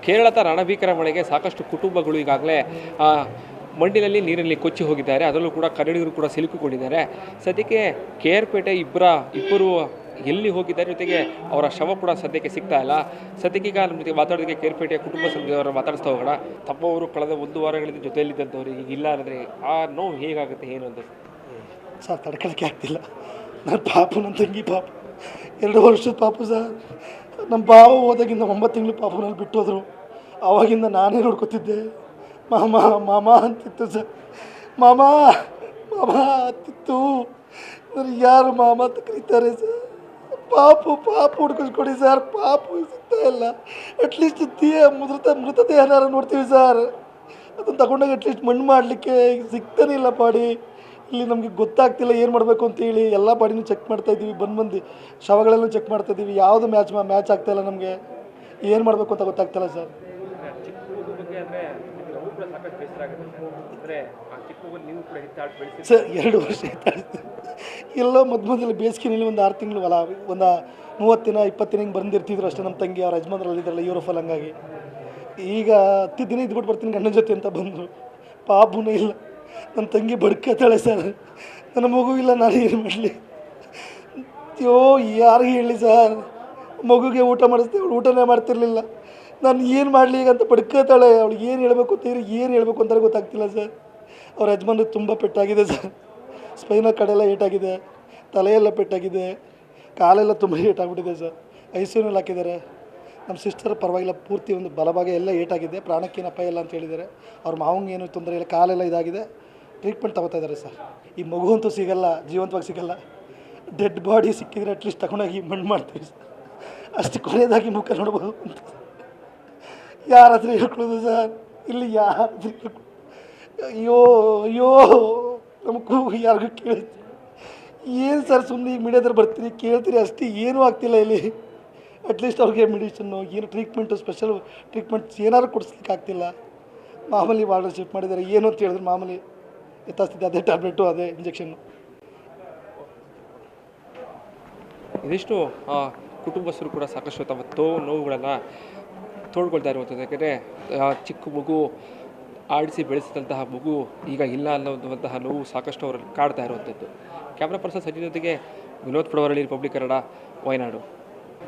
ಕೇರಳದ ರಣಭೀಕರ ಮಳೆಗೆ ಸಾಕಷ್ಟು ಕುಟುಂಬಗಳು ಈಗಾಗಲೇ ಮಣ್ಣಿನಲ್ಲಿ ನೀರಿನಲ್ಲಿ ಕೊಚ್ಚಿ ಹೋಗಿದ್ದಾರೆ. ಅದರಲ್ಲೂ ಕೂಡ ಕನ್ನಡಿಗರು ಕೂಡ ಸಿಲುಕಿಕೊಂಡಿದ್ದಾರೆ. ಸದ್ಯಕ್ಕೆ ಕೇರ್ಪೇಟೆ ಇಬ್ಬರು ಎಲ್ಲಿ ಹೋಗಿದ್ದಾರೆ, ಜೊತೆಗೆ ಅವರ ಶವ ಕೂಡ ಸದ್ಯಕ್ಕೆ ಸಿಗ್ತಾ ಇಲ್ಲ. ಸದ್ಯಕ್ಕೆ ಈಗ ನಮ್ಮ ಜೊತೆ ಮಾತಾಡೋದಕ್ಕೆ ಕೇರ್ಪೇಟೆಯ ಕುಟುಂಬ ಸಭ್ಯರವರ ಮಾತಾಡಿಸ್ತಾ ಹೋಗೋಣ. ತಮ್ಮವರು ಕಳೆದ 1 ವಾರಗಳಿಂದ ಜೊತೆಯಲ್ಲಿದ್ದಂಥವ್ರು ಈಗ ಇಲ್ಲ ಅಂದರೆ ಆ ನೋವು ಹೇಗಾಗುತ್ತೆ, ಏನು ಅಂತ ಸರ್ ತಡ್ಕೊಳಕ್ಕೆ ಆಗ್ತಿಲ್ಲ. ನನ್ನ ಪಾಪು, ನನ್ನ ತಂಗಿ ಪಾಪು, 2 ವರ್ಷದ ಪಾಪು ಸರ್. ನಮ್ಮ ಬಾವ ಹೋದಾಗಿಂದ 9 ತಿಂಗಳು ಪಾಪುನಲ್ಲಿ ಬಿಟ್ಟೋದ್ರು. ಆವಾಗಿಂದ ನಾನೇ ನೋಡ್ಕೊತಿದ್ದೆ. ಮಾಮ ಮಾಮ ಅಂತಿತ್ತು ಸರ್. ಮಾಮ ಮಾಮ ಅಂತಿತ್ತು. ನನಗೆ ಯಾರು ಮಾಮ ಅಂತ ಕರೀತಾರೆ ಸರ್. ಪಾಪು ಹುಡ್ಕಿಸ್ಕೊಡಿ ಸರ್. ಪಾಪು ಸಿಗ್ತಾ ಇಲ್ಲ. ಅಟ್ಲೀಸ್ಟ್ ಮೃತದೇಹನಾರು ನೋಡ್ತೀವಿ ಸರ್. ಅದನ್ನು ತಗೊಂಡಾಗ ಅಟ್ಲೀಸ್ಟ್ ಮಣ್ಣು ಮಾಡಲಿಕ್ಕೆ ಸಿಗ್ತಾನೆ ಇಲ್ಲ ಪಾಡಿ. ಇಲ್ಲಿ ನಮಗೆ ಗೊತ್ತಾಗ್ತಿಲ್ಲ ಏನು ಮಾಡಬೇಕು ಅಂತೇಳಿ ಎಲ್ಲ ಬಾಡಿನೂ ಚೆಕ್ ಮಾಡ್ತಾಯಿದ್ದೀವಿ. ಬಂದು ಶವಗಳೆಲ್ಲ ಚೆಕ್ ಮಾಡ್ತಾಯಿದ್ದೀವಿ. ಯಾವುದು ಮ್ಯಾಚ್ ಆಗ್ತಾಯಿಲ್ಲ. ನಮಗೆ ಏನು ಮಾಡಬೇಕು ಅಂತ ಗೊತ್ತಾಗ್ತಿಲ್ಲ ಸರ್. ಸರ್ 2 ವರ್ಷ ಎಲ್ಲೋ ಮೊದಲು ಬೇಸಿಗೆನಲ್ಲಿ ಒಂದು 6 ತಿಂಗಳು ಒಂದು 30 ದಿನ 20 ದಿನ ಹಿಂಗೆ ಬಂದಿರ್ತಿದ್ರು ಅಷ್ಟೇ. ನಮ್ಮ ತಂಗಿ ಅವ್ರ ಯಜಮಾನ್ರಲ್ಲಿದ್ದಾರಲ್ಲ ಯೂರೋಫಲ್, ಹಂಗಾಗಿ ಈಗ 10 ದಿನ ಇದ್ಬಿಟ್ಟು ಬರ್ತೀನಿ ಗಂಡನ ಜೊತೆ ಅಂತ ಬಂದರು. ಪಾಪುನೇ ಇಲ್ಲ. ನನ್ನ ತಂಗಿ ಬಡ್ಕತ್ತಾಳೆ ಸರ್. ನನ್ನ ಮಗು ಇಲ್ಲ, ನಾನು ಏನು ಮಾಡಲಿ? ಯಾರಿಗೆ ಹೇಳಿ ಸರ್? ಮಗುಗೆ ಊಟ ಮಾಡಿಸ್ತೀವಿ, ಅವಳು ಊಟನೇ ಮಾಡ್ತಿರ್ಲಿಲ್ಲ. ನಾನು ಏನು ಮಾಡಲಿ ಈಗ ಅಂತ ಬಡ್ಕತ್ತಾಳೆ. ಅವಳಿಗೆ ಏನು ಹೇಳಬೇಕು ಅಂತ ಗೊತ್ತಾಗ್ತಿಲ್ಲ ಸರ್. ಅವ್ರ ಯಜಮಾನ್ರಿಗೆ ತುಂಬ ಪೆಟ್ಟಾಗಿದೆ ಸರ್. ಸ್ಪೈನ ಕಡೆಲ್ಲ ಏಟಾಗಿದೆ, ತಲೆಯೆಲ್ಲ ಪೆಟ್ಟಾಗಿದೆ, ಕಾಲೆಲ್ಲ ತುಂಬ ಏಟಾಗ್ಬಿಟ್ಟಿದೆ ಸರ್. ICUನಲ್ಲಿ ಹಾಕಿದ್ದಾರೆ. ನಮ್ಮ ಸಿಸ್ಟರ್ ಪರವಾಗಿಲ್ಲ, ಪೂರ್ತಿ ಒಂದು ಬಲಭಾಗ ಎಲ್ಲ ಏಟಾಗಿದೆ. ಪ್ರಾಣಕ್ಕೇನು ಅಪಾಯ ಇಲ್ಲ ಅಂತ ಹೇಳಿದ್ದಾರೆ. ಅವ್ರ ಮಾವಂಗೆ ಏನು ತೊಂದರೆ ಇಲ್ಲ, ಕಾಲೆಲ್ಲ ಇದಾಗಿದೆ. ಟ್ರೀಟ್ಮೆಂಟ್ ತಗೋತಾ ಇದ್ದಾರೆ ಸರ್. ಈ ಮಗು ಅಂತೂ ಸಿಗಲ್ಲ, ಜೀವಂತವಾಗಿ ಸಿಗಲ್ಲ. ಡೆಡ್ ಬಾಡಿ ಸಿಕ್ಕಿದ್ರೆ ಅಟ್ಲೀಸ್ಟ್ ತಗೊಂಡೋಗಿ ಮಣ್ಣು ಮಾಡ್ತೀವಿ ಸರ್. ಅಷ್ಟು ಕೊನೆಯದಾಗಿ ಮುಖ ನೋಡ್ಬೋದು ಅಂತ ಯಾರಾದರೂ ಹೇಳ್ಕೊಳ್ಳೋದು ಸರ್. ಇಲ್ಲಿ ಯಾರಾದರೂ ಅಯ್ಯೋ ನಮಗೂ ಯಾರಿಗೂ ಕೇಳ್ತೀವಿ. ಏನು ಸರ್ ಸುಮ್ಮನೆ ಈಗ ಮೀಡಿಯಾದಲ್ಲಿ ಬರ್ತೀರಿ, ಕೇಳ್ತೀರಿ ಅಷ್ಟೇ. ಏನೂ ಆಗ್ತಿಲ್ಲ ಇಲ್ಲಿ. ಅಟ್ಲೀಸ್ಟ್ ಅವ್ರಿಗೆ ಮೆಡಿಷನ್ನು ಏನು ಟ್ರೀಟ್ಮೆಂಟು, ಸ್ಪೆಷಲ್ ಟ್ರೀಟ್ಮೆಂಟ್ಸ್ ಏನಾದ್ರು ಕೊಡಿಸ್ಲಿಕ್ಕೆ ಆಗ್ತಿಲ್ಲ. ಮಾಮೂಲಿ ವಾರ್ಡರ್ ಶಿಫ್ಟ್ ಮಾಡಿದ್ದಾರೆ. ಏನು ಅಂತ ಹೇಳಿದ್ರೆ ಮಾಮೂಲಿ ಯಥಾಸ್ಥಿತಿ ಅದೇ ಟ್ಯಾಬ್ಲೆಟು, ಅದೇ ಇಂಜೆಕ್ಷನ್ನು. ಇದಿಷ್ಟು ಕುಟುಂಬಸ್ಥರು ಕೂಡ ಸಾಕಷ್ಟು ತಮ್ಮ ನೋವುಗಳನ್ನು ತೋಡ್ಕೊಳ್ತಾ ಇರುವಂಥದ್ದು. ಯಾಕೆಂದರೆ ಚಿಕ್ಕ ಮಗು ಆಡಿಸಿ ಬೆಳೆಸಿದಂತಹ ಮಗು ಈಗ ಇಲ್ಲ ಅನ್ನೋವಂತಹ ನೋವು ಸಾಕಷ್ಟು ಅವರಲ್ಲಿ ಕಾಡ್ತಾ ಇರುವಂಥದ್ದು. ಕ್ಯಾಮ್ರಾ ಪರ್ಸನ್ ಸಚಿನ್ ಜೊತೆಗೆ ವಿನೋದ್ ಪಡವರಳ್ಳಿ, ರಿಪಬ್ಲಿಕ್ ಕನ್ನಡ, ವಯನಾಡು.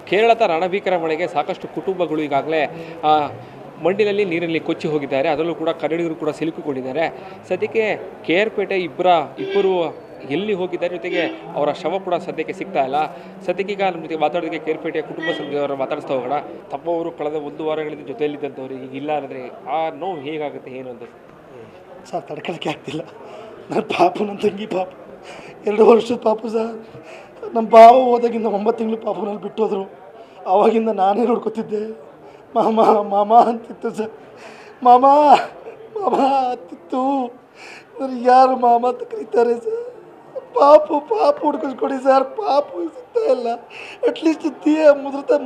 ಕೇರಳದ ರಣಭೀಕರ ಮಳೆಗೆ ಸಾಕಷ್ಟು ಕುಟುಂಬಗಳು ಈಗಾಗಲೇ ಮಣ್ಣಿನಲ್ಲಿ ನೀರಿನಲ್ಲಿ ಕೊಚ್ಚಿ ಹೋಗಿದ್ದಾರೆ. ಅದರಲ್ಲೂ ಕೂಡ ಕನ್ನಡಿಗರು ಕೂಡ ಸಿಲುಕಿಕೊಂಡಿದ್ದಾರೆ. ಸದ್ಯಕ್ಕೆ ಕೇರ್ಪೇಟೆ ಇಬ್ಬರು ಎಲ್ಲಿ ಹೋಗಿದ್ದಾರೆ, ಜೊತೆಗೆ ಅವರ ಶವ ಕೂಡ ಸದ್ಯಕ್ಕೆ ಸಿಗ್ತಾ ಇಲ್ಲ. ಸದ್ಯಕ್ಕೆ ಈಗ ನಮ್ಮ ಜೊತೆ ಮಾತಾಡೋದಕ್ಕೆ ಕೇರ್ಪೇಟೆಯ ಕುಟುಂಬ ಸಭ್ಯರವರ ಮಾತಾಡಿಸ್ತಾ ಹೋಗೋಣ. ತಮ್ಮವರು ಕಳೆದ 1 ವಾರಗಳಿಂದ ಜೊತೆಯಲ್ಲಿದ್ದಂಥವ್ರು ಈಗ ಇಲ್ಲ ಅಂದರೆ ಆ ನೋವು ಹೇಗಾಗುತ್ತೆ, ಏನು ಅಂತ ಸರ್ ತಡ್ಕೊಳಕ್ಕೆ ಆಗ್ತಿಲ್ಲ. ನನ್ನ ಪಾಪು, ನನ್ನ ತಂಗಿ ಪಾಪು, 2 ವರ್ಷದ ಪಾಪು ಸರ್. ನಮ್ಮ ಬಾವ ಹೋದಾಗಿಂದ 9 ತಿಂಗಳು ಪಾಪುನಲ್ಲಿ ಬಿಟ್ಟೋದ್ರು. ಆವಾಗಿಂದ ನಾನೇ ನೋಡ್ಕೊತಿದ್ದೆ. ಮಾಮ ಮಾಮ ಅಂತಿತ್ತು ಸರ್. ಮಾಮ ಮಾಮ ಅಂತಿತ್ತು. ನನಗೆ ಯಾರು ಮಾಮ ಅಂತ ಕರೀತಾರೆ ಸರ್. ಪಾಪು ಹುಡ್ಕಿಸ್ಕೊಡಿ ಸರ್. ಪಾಪು ಸಿಗ್ತಾ ಇಲ್ಲ. ಅಟ್ಲೀಸ್ಟ್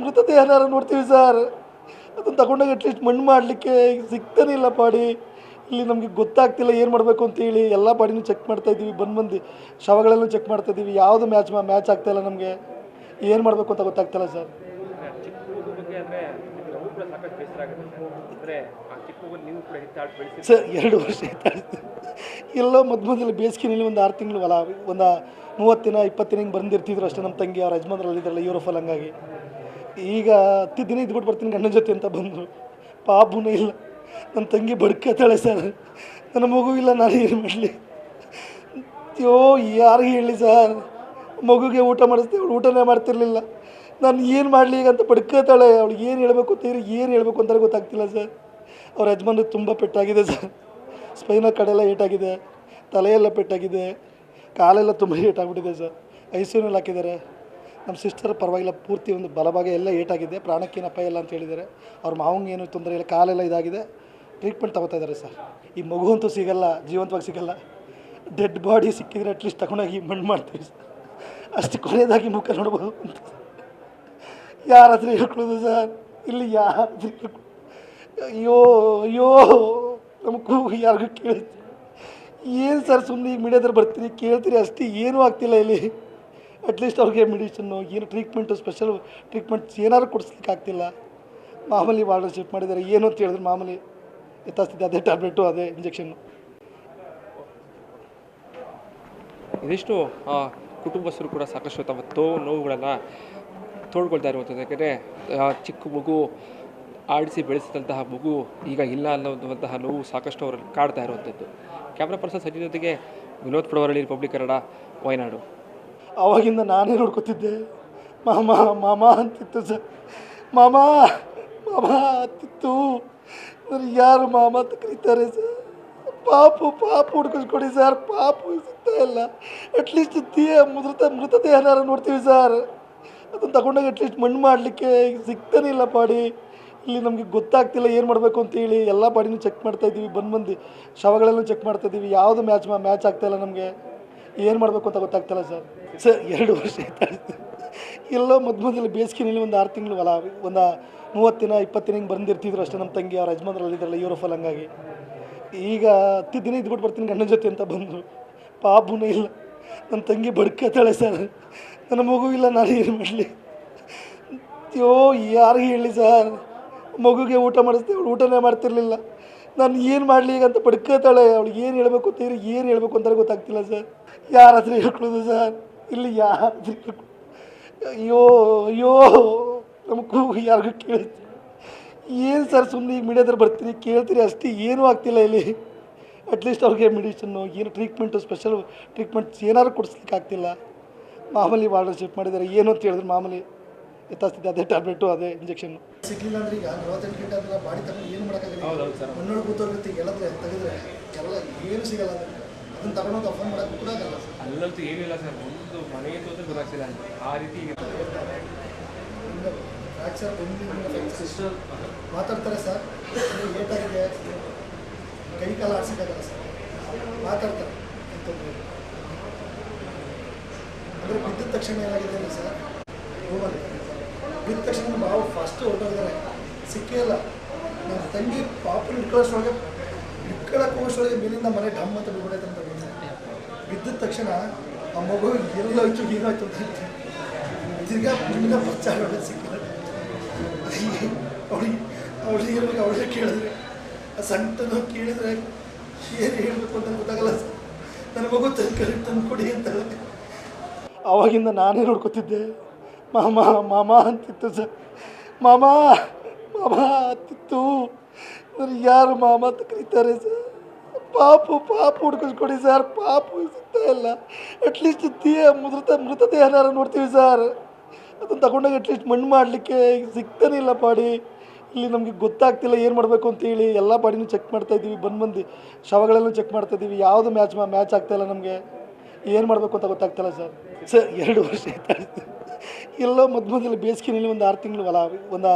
ಮೃತದೇಹನಾರು ನೋಡ್ತೀವಿ ಸರ್. ಅದನ್ನು ತಗೊಂಡಾಗ ಅಟ್ಲೀಸ್ಟ್ ಮಣ್ಣು ಮಾಡಲಿಕ್ಕೆ ಸಿಗ್ತಾನೆ ಇಲ್ಲ ಪಾಡಿ. ಇಲ್ಲಿ ನಮಗೆ ಗೊತ್ತಾಗ್ತಿಲ್ಲ ಏನು ಮಾಡಬೇಕು ಅಂತೇಳಿ ಎಲ್ಲ ಬಾಡಿನೂ ಚೆಕ್ ಮಾಡ್ತಾಯಿದ್ದೀವಿ. ಬಂದು ಶವಗಳೆಲ್ಲ ಚೆಕ್ ಮಾಡ್ತಾಯಿದ್ದೀವಿ. ಯಾವುದು ಮ್ಯಾಚ್ ಆಗ್ತಾಯಿಲ್ಲ. ನಮಗೆ ಏನು ಮಾಡಬೇಕು ಅಂತ ಗೊತ್ತಾಗ್ತಿಲ್ಲ ಸರ್. ಸರ್ 2 ವರ್ಷ ಎಲ್ಲೋ ಮೊದಲು ಬೇಸಿಗೆನಲ್ಲಿ ಒಂದು 6 ತಿಂಗಳು ಒಂದು 30 ದಿನ 20 ದಿನ ಹಿಂಗೆ ಬಂದಿರ್ತಿದ್ರು ಅಷ್ಟೇ. ನಮ್ಮ ತಂಗಿ ಅವ್ರ ಯಜಮಾನ್ರಲ್ಲಿದ್ದಾರಲ್ಲ ಯೂರೋಫಲ್, ಹಂಗಾಗಿ ಈಗ 10 ದಿನ ಇದ್ಬಿಟ್ಟು ಬರ್ತೀನಿ ಗಂಡನ ಜೊತೆ ಅಂತ ಬಂದರು. ಪಾಪುನೇ ಇಲ್ಲ. ನನ್ನ ತಂಗಿ ಬಡ್ಕತ್ತಾಳೆ ಸರ್. ನನ್ನ ಮಗು ಇಲ್ಲ, ನಾನು ಏನು ಮಾಡಲಿ? ಯಾರಿಗೆ ಹೇಳಿ ಸರ್? ಮಗುಗೆ ಊಟ ಮಾಡಿಸ್ತೀವಿ, ಅವಳು ಊಟನೇ ಮಾಡ್ತಿರ್ಲಿಲ್ಲ. ನಾನು ಏನು ಮಾಡಲಿ ಈಗ ಅಂತ ಬಡ್ಕತ್ತಾಳೆ. ಅವಳಿಗೆ ಏನು ಹೇಳಬೇಕು ಅಂತ ಗೊತ್ತಾಗ್ತಿಲ್ಲ ಸರ್. ಅವ್ರ ಯಜಮಾನ್ರಿಗೆ ತುಂಬ ಪೆಟ್ಟಾಗಿದೆ ಸರ್. ಸ್ಪೈನ ಕಡೆಲ್ಲ ಏಟಾಗಿದೆ, ತಲೆಯೆಲ್ಲ ಪೆಟ್ಟಾಗಿದೆ, ಕಾಲೆಲ್ಲ ತುಂಬ ಏಟಾಗ್ಬಿಟ್ಟಿದೆ ಸರ್. ICUನಲ್ಲಿ ಹಾಕಿದ್ದಾರೆ. ನಮ್ಮ ಸಿಸ್ಟರ್ ಪರವಾಗಿಲ್ಲ, ಪೂರ್ತಿ ಒಂದು ಬಲಭಾಗ ಎಲ್ಲ ಏಟಾಗಿದೆ. ಪ್ರಾಣಕ್ಕೇನು ಅಪಾಯ ಇಲ್ಲ ಅಂತ ಹೇಳಿದ್ದಾರೆ. ಅವ್ರ ಮಾವಂಗೆ ಏನು ತೊಂದರೆ ಇಲ್ಲ, ಕಾಲೆಲ್ಲ ಇದಾಗಿದೆ. ಟ್ರೀಟ್ಮೆಂಟ್ ತಗೋತಾ ಇದ್ದಾರೆ ಸರ್. ಈ ಮಗು ಅಂತೂ ಸಿಗಲ್ಲ, ಜೀವಂತವಾಗಿ ಸಿಗಲ್ಲ. ಡೆಡ್ ಬಾಡಿ ಸಿಕ್ಕಿದ್ರೆ ಅಟ್ಲೀಸ್ಟ್ ತಗೊಂಡೋಗಿ ಮಣ್ಣು ಮಾಡ್ತೀವಿ ಸರ್. ಅಷ್ಟು ಕೊನೆಯದಾಗಿ ಮುಖ ನೋಡ್ಬೋದು ಅಂತ ಯಾರಾದರೂ ಹೇಳ್ಕೊಳ್ಳೋದು ಸರ್. ಇಲ್ಲಿ ಯಾರಾದರೂ ಅಯ್ಯೋ ನಮಗೂ ಯಾರಿಗೂ ಕೇಳ್ತೀವಿ. ಏನು ಸರ್ ಸುಮ್ಮನೆ ಈಗ ಮೀಡಿಯಾದಲ್ಲಿ ಬರ್ತೀರಿ, ಕೇಳ್ತೀರಿ ಅಷ್ಟೇ. ಏನೂ ಆಗ್ತಿಲ್ಲ ಇಲ್ಲಿ. ಅಟ್ಲೀಸ್ಟ್ ಅವ್ರಿಗೆ ಮೆಡಿಷನ್ನು ಏನು ಟ್ರೀಟ್ಮೆಂಟು, ಸ್ಪೆಷಲ್ ಟ್ರೀಟ್ಮೆಂಟ್ಸ್ ಏನಾದ್ರು ಕೊಡಿಸ್ಲಿಕ್ಕೆ ಆಗ್ತಿಲ್ಲ. ಮಾಮೂಲಿ ವಾರ್ಡರ್ ಶಿಫ್ಟ್ ಮಾಡಿದ್ದಾರೆ. ಏನು ಅಂತ ಹೇಳಿದ್ರೆ ಮಾಮೂಲಿ ಯಥಾಸ್ಥಿತಿ ಅದೇ ಟ್ಯಾಬ್ಲೆಟು ಅದೇ ಇಂಜೆಕ್ಷನ್ನು. ಇದಿಷ್ಟು ಕುಟುಂಬಸ್ಥರು ಕೂಡ ಸಾಕಷ್ಟು ತಮ್ಮ ನೋವುಗಳನ್ನು ತೋಡ್ಕೊಳ್ತಾ ಇರುವಂಥದ್ದು. ಯಾಕೆಂದರೆ ಚಿಕ್ಕ ಮಗು ಆಡಿಸಿ ಬೆಳೆಸಿದಂತಹ ಮಗು ಈಗ ಇಲ್ಲ ಅನ್ನೋದಂತಹ ನೋವು ಸಾಕಷ್ಟು ಅವರಲ್ಲಿ ಕಾಡ್ತಾ ಇರುವಂಥದ್ದು. ಕ್ಯಾಮ್ರಾ ಪರ್ಸನ್ ಸಚಿನ್ ಜೊತೆಗೆ ವಿನೋದ್ ಪಡವರಳ್ಳಿ, ರಿಪಬ್ಲಿಕ್ ಕನ್ನಡ, ವಯನಾಡು. ಆವಾಗಿಂದ ನಾನೇ ನೋಡ್ಕೊತಿದ್ದೆ. ಮಾಮ ಮಾಮ ಅಂತಿತ್ತು ಸರ್. ಮಾಮ ಮಾಮ ಅಂತಿತ್ತು. ನನಗೆ ಯಾರು ಮಾಮ ಅಂತ ಕರೀತಾರೆ ಸರ್. ಪಾಪು ಹುಡ್ಕಿಸ್ಕೊಡಿ ಸರ್. ಪಾಪು ಸಿಗ್ತಾ ಇಲ್ಲ. ಅಟ್ಲೀಸ್ಟ್ ಮೃತದೇಹನಾರ ನೋಡ್ತೀವಿ ಸರ್. ಅದನ್ನು ತಗೊಂಡಾಗ ಅಟ್ಲೀಸ್ಟ್ ಮಣ್ಣು ಮಾಡಲಿಕ್ಕೆ ಸಿಗ್ತಾನೆ ಇಲ್ಲ ಪಾಡಿ. ಇಲ್ಲಿ ನಮಗೆ ಗೊತ್ತಾಗ್ತಿಲ್ಲ ಏನು ಮಾಡಬೇಕು ಅಂತೇಳಿ ಎಲ್ಲ ಪಾಡಿನೂ ಚೆಕ್ ಮಾಡ್ತಾಯಿದ್ದೀವಿ. ಬಂದು ಶವಗಳೆಲ್ಲ ಚೆಕ್ ಮಾಡ್ತಾಯಿದ್ದೀವಿ. ಯಾವುದು ಮ್ಯಾಚ್ ಆಗ್ತಾಯಿಲ್ಲ. ನಮಗೆ ಏನು ಮಾಡಬೇಕು ಅಂತ ಗೊತ್ತಾಗ್ತಿಲ್ಲ ಸರ್. 2 ವರ್ಷ ಆಯ್ತು. ಎಲ್ಲೋ ಮೊದಲು ಬೇಸಿಗೆನಲ್ಲಿ ಒಂದು 6 ತಿಂಗಳು ಒಂದು 30 ದಿನ 20 ದಿನ ಹಿಂಗೆ ಬಂದಿರ್ತಿದ್ರು ಅಷ್ಟೇ. ನಮ್ಮ ತಂಗಿ ಅವ್ರ ಯಜಮಾನ್ರಲ್ಲಿ ಇದ್ರಲ್ಲ ಯೂರೋಫಲ್. ಹಂಗಾಗಿ ಈಗ 10 ದಿನ ಇದ್ಬಿಟ್ಟು ಬರ್ತೀನಿ ಗಂಡನ ಜೊತೆ ಅಂತ ಬಂದರು. ಪಾಪುನೇ ಇಲ್ಲ. ನನ್ನ ತಂಗಿ ಬಡ್ಕತ್ತಾಳೆ ಸರ್. ನನ್ನ ಮಗು ಇಲ್ಲ, ನಾನು ಏನು ಮಾಡಲಿ? ಯಾರಿಗೆ ಹೇಳಿ ಸರ್? ಮಗುಗೆ ಊಟ ಮಾಡಿಸ್ತೀವಿ, ಅವಳು ಊಟನೇ ಮಾಡ್ತಿರ್ಲಿಲ್ಲ. ನಾನು ಏನು ಮಾಡಲಿ ಈಗ ಅಂತ ಬಡ್ಕತ್ತಾಳೆ. ಅವಳಿಗೆ ಏನು ಹೇಳಬೇಕು ಅಂತ ಏನು ಹೇಳಬೇಕು ಅಂತ ಗೊತ್ತಾಗ್ತಿಲ್ಲ ಸರ್. ಯಾರ ಹತ್ರ ಹೇಳ್ಕೊಳ್ಳೋದು ಸರ್? ಇಲ್ಲಿ ಯಾರ ಹತ್ರ ಅಯ್ಯೋ ನಮಗೂ ಯಾರಿಗೂ ಕೇಳ್ತೀವಿ. ಏನು ಸರ್ ಸುಮ್ಮನೆ ಈಗ ಮೀಡಿಯಾದಲ್ಲಿ ಬರ್ತೀರಿ, ಕೇಳ್ತೀರಿ ಅಷ್ಟೇ. ಏನೂ ಆಗ್ತಿಲ್ಲ ಇಲ್ಲಿ. ಅಟ್ಲೀಸ್ಟ್ ಅವ್ರಿಗೆ ಮೆಡಿಷನ್ನು ಏನು ಟ್ರೀಟ್ಮೆಂಟು, ಸ್ಪೆಷಲ್ ಟ್ರೀಟ್ಮೆಂಟ್ಸ್ ಏನಾದ್ರು ಕೊಡಿಸ್ಲಿಕ್ಕೆ ಆಗ್ತಿಲ್ಲ. ಮಾಮೂಲಿ ವಾರ್ಡರ್ ಶಿಫ್ಟ್ ಮಾಡಿದ್ದಾರೆ. ಏನು ಅಂತ ಹೇಳಿದ್ರೆ ಮಾಮೂಲಿ ಯಥಾಸ್ಥಿತಿ ಅದೇ ಟ್ಯಾಬ್ಲೆಟು ಅದೇ ಇಂಜೆಕ್ಷನ್ನು. ಸಿಗಲಿಲ್ಲ ಅಂದ್ರೆ ಈಗ 48 ಗಂಟೆ ಅಂದ್ರೆ ಬಾಡಿ ತಗೊಂಡು ಏನು ಮಾಡೋಕ್ಕಾಗಲ್ಲ. ಮಣ್ಣೊಳಗೆ ಕೂತೋಗುತ್ತೆ ಹೇಳಿದ್ರೆ ತೆಗೆದ್ರೆ ಎಲ್ಲ ಏನು ಸಿಗಲ್ಲ. ಅದನ್ನು ತಗೊಂಡೋಗಿ ಅಫನ್ ಮಾಡೋಕ್ಕೆ ಕೂಡ ಆಗಲ್ಲ ಸರ್. ಅಲ್ಲಂತೂ ಏನಿಲ್ಲ ಸರ್. ಒಂದು ಮನೆಗೆ ತೋದ್ರೆ ಗೊತ್ತಾಗ್ತಿಲ್ಲ ಆ ರೀತಿ. ಫ್ರ್ಯಾಕ್ಚರ್ ಸಿಸ್ಟರ್ ಮಾತಾಡ್ತಾರೆ ಸರ್. ಏಟಾಗಿದೆ, ಕೈ ಕಾಲು ಆಡ್ಸೋಕ್ಕಾಗಲ್ಲ ಸರ್. ಮಾತಾಡ್ತಾರೆ ಅಂತಂದರೆ ಅಂದರೆ ಬಿದ್ದ ತಕ್ಷಣ ಏನಾಗಿದೆ ಅಂದರೆ ಸರ್, ರೂಮಲ್ಲಿ ಬಿದ್ದ ತಕ್ಷಣ ನಾವು ಫಸ್ಟು ಹೊರಟೋಗಿದ್ದಾರೆ. ಸಿಕ್ಕೇ ಇಲ್ಲ. ನನ್ನ ತಂಗಿ ಪಾಪು ಇಟ್ಕೊಳ್ಳೋಷ್ಟೊಳಗೆ ಮೇಲಿಂದ ಮನೆ ಡಮ್ ಅಂತ ಬಿಡ್ಬಿಡೈತೆ ಅಂತ ಬಿದ್ದ ತಕ್ಷಣ ಆ ಮಗು ಎಲ್ಲೋಯ್ತು ಏನಾಯ್ತು ಅಂತ ತಿರ್ಗಾ ಬಚ್ಚಾಡೋದು ಸಿಕ್ಕಿಲ್ಲ. ಅವಳಿಗೆ ಇರ್ಬೇಕು. ಅವಳೇ ಕೇಳಿದ್ರೆ ಆ ಸಣ್ಣನ ಕೇಳಿದ್ರೆ ಏನು ಹೇಳಬೇಕು ಅಂತ ಗೊತ್ತಾಗಲ್ಲ ಸರ್. ನನ್ನ ಮಗು ತಂದು ಕೊಡಿ ಅಂತ. ಆವಾಗಿಂದ ನಾನೇ ನೋಡ್ಕೊತಿದ್ದೆ. ಮಾಮ ಮಾಮ ಅಂತಿತ್ತು ಸರ್. ಮಾಮ ಅಂತಿತ್ತು. ನನಗೆ ಯಾರು ಮಾಮ ಅಂತ ಕರೀತಾರೆ ಸರ್. ಪಾಪು ಹುಡ್ಕಿಸ್ಕೊಡಿ ಸರ್. ಪಾಪು ಸಿಗ್ತಾ ಇಲ್ಲ. ಅಟ್ಲೀಸ್ಟ್ ಮೃತದೇಹನಾರ ನೋಡ್ತೀವಿ ಸರ್. ಅದನ್ನು ತಗೊಂಡಾಗ ಅಟ್ಲೀಸ್ಟ್ ಮಣ್ಣು ಮಾಡಲಿಕ್ಕೆ ಸಿಗ್ತಾನೆ ಇಲ್ಲ ಪಾಡಿ. ಇಲ್ಲಿ ನಮಗೆ ಗೊತ್ತಾಗ್ತಿಲ್ಲ ಏನು ಮಾಡಬೇಕು ಅಂತೇಳಿ ಎಲ್ಲ ಪಾಡಿನೂ ಚೆಕ್ ಮಾಡ್ತಾಯಿದ್ದೀವಿ. ಬಂದು ಶವಗಳೆಲ್ಲ ಚೆಕ್ ಮಾಡ್ತಾಯಿದ್ದೀವಿ. ಯಾವುದು ಮ್ಯಾಚ್ ಆಗ್ತಾಯಿಲ್ಲ. ನಮಗೆ ಏನು ಮಾಡಬೇಕು ಅಂತ ಗೊತ್ತಾಗ್ತಿಲ್ಲ ಸರ್. 2 ವರ್ಷ ಆಯ್ತು. ಎಲ್ಲೋ ಮೊದಲು ಬೇಸಿಗೆನಲ್ಲಿ ಒಂದು 6 ತಿಂಗಳು ಒಂದು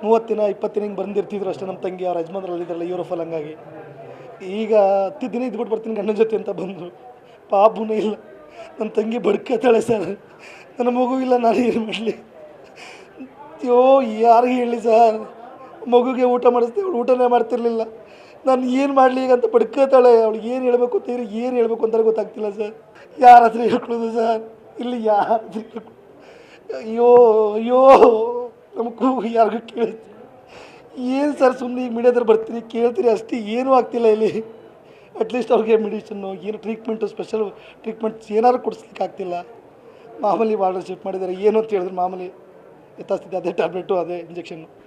30 ದಿನ 20 ದಿನ ಹಿಂಗೆ ಬಂದಿರ್ತಿದ್ರು ಅಷ್ಟೇ. ನಮ್ಮ ತಂಗಿ ಅವ್ರ ಯಜಮಾನ್ರಲ್ಲಿ ಇದ್ರಲ್ಲ ಯೂರೋಫಲ್. ಹಂಗಾಗಿ ಈಗ 10 ದಿನ ಇದ್ಬಿಟ್ಟು ಬರ್ತೀನಿ ಗಂಡನ ಜೊತೆ ಅಂತ ಬಂದರು. ಪಾಪುನೇ ಇಲ್ಲ. ನನ್ನ ತಂಗಿ ಬಡ್ಕತ್ತಾಳೆ ಸರ್. ನನ್ನ ಮಗು ಇಲ್ಲ, ನಾನು ಏನು ಮಾಡಲಿ? ಯಾರಿಗೆ ಹೇಳಿ ಸರ್? ಮಗುಗೆ ಊಟ ಮಾಡಿಸ್ತೀವಿ, ಅವಳು ಊಟನೇ ಮಾಡ್ತಿರ್ಲಿಲ್ಲ. ನಾನು ಏನು ಮಾಡಲಿ ಈಗ ಅಂತ ಬಡ್ಕತ್ತಾಳೆ. ಅವಳಿಗೆ ಏನು ಹೇಳಬೇಕು ಅಂತ ಏನು ಹೇಳಬೇಕು ಅಂತ ಗೊತ್ತಾಗ್ತಿಲ್ಲ ಸರ್. ಯಾರ ಹತ್ರ ಹೇಳ್ಕೊಳ್ಳೋದು ಸರ್? ಇಲ್ಲಿ ಯಾರ ಹತ್ರ ಅಯ್ಯೋ ನಮಗೂ ಯಾರಿಗೂ ಕೇಳ್ತೀವಿ. ಏನು ಸರ್ ಸುಮ್ಮನೆ ಈಗ ಮೀಡಿಯಾದಲ್ಲಿ ಬರ್ತೀರಿ, ಕೇಳ್ತೀರಿ ಅಷ್ಟೇ. ಏನೂ ಆಗ್ತಿಲ್ಲ ಇಲ್ಲಿ. ಅಟ್ಲೀಸ್ಟ್ ಅವ್ರಿಗೆ ಮೆಡಿಷನ್ನು ಏನು ಟ್ರೀಟ್ಮೆಂಟು, ಸ್ಪೆಷಲ್ ಟ್ರೀಟ್ಮೆಂಟ್ಸ್ ಏನಾದ್ರು ಕೊಡಿಸ್ಲಿಕ್ಕೆ ಆಗ್ತಿಲ್ಲ. ಮಾಮೂಲಿ ವಾರ್ಡರ್ ಶಿಫ್ಟ್ ಮಾಡಿದ್ದಾರೆ. ಏನು ಅಂತ ಹೇಳಿದ್ರೆ ಮಾಮೂಲಿ ಯಥಾಸ್ಥಿತಿ ಅದೇ ಟ್ಯಾಬ್ಲೆಟು ಅದೇ ಇಂಜೆಕ್ಷನ್ನು.